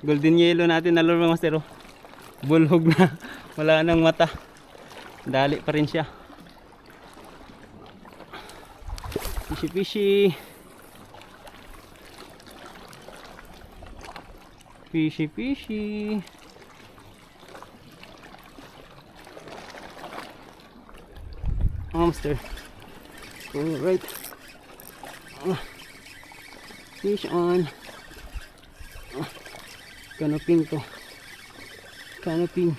Golden yellow natin na lure mga master. Oh. Bulhog na. Wala nang mata. Dali pa rin siya. Fishy fishy. Fishy fishy. Monster. Alright. Fish on. Canoping to. Canoping.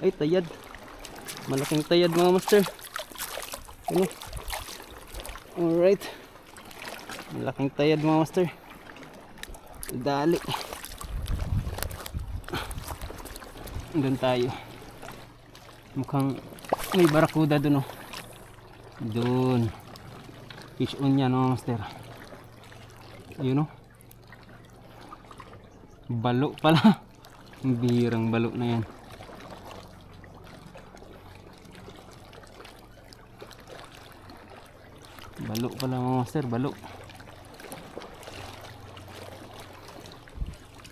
Ay, tayad. Malaking tayad mga master. Ano? Alright. Malaking tayad mga master. Dali. Doon tayo. Mukhang may barakuda doon, oh. Doon. Fish on yan mga master. Ayun, oh. Balo pala. Ang bihirang balo na yan. Balo pala mga master, balo.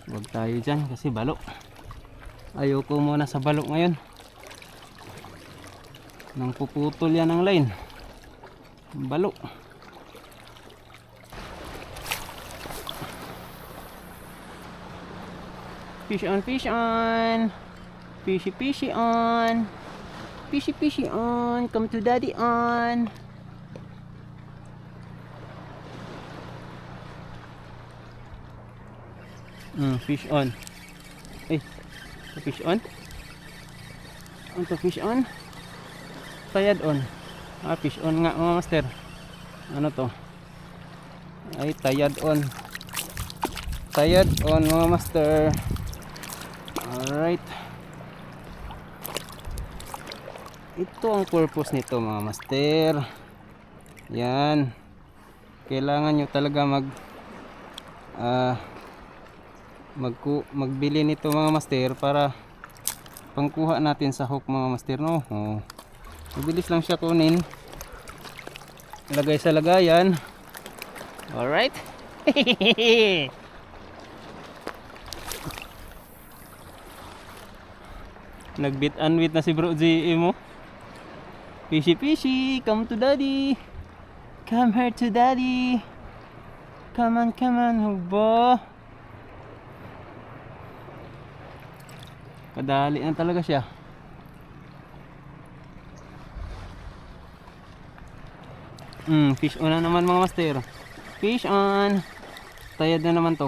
Huwag tayo dyan kasi balo. Ayoko muna sa balo ngayon. Nang puputol yan ang line. Balo. Fish on, fish on. Fishy, fishy on. Fishy, fishy on. Come to daddy on. Fish on. Eh, fish on. Ano fish on? Tayad on. Fish on nga mga master. Ano to? Ay, tayad on. Tayad on mga master. Alright. Ito ang purpose nito mga master. Yan. Kailangan nyo talaga magbili nito mga master para pangkuha natin sa hook mga master, no? Oh. Mabilis lang siya kunin. Lagay sa lagayan. Alright. Nagbit unwit na si bro GM mo. Fishy fishy, come to daddy. Come here to daddy. Come on, hubo. Kadali na talaga siya. Fish on na naman mga master. Fish on. Tayad na naman to.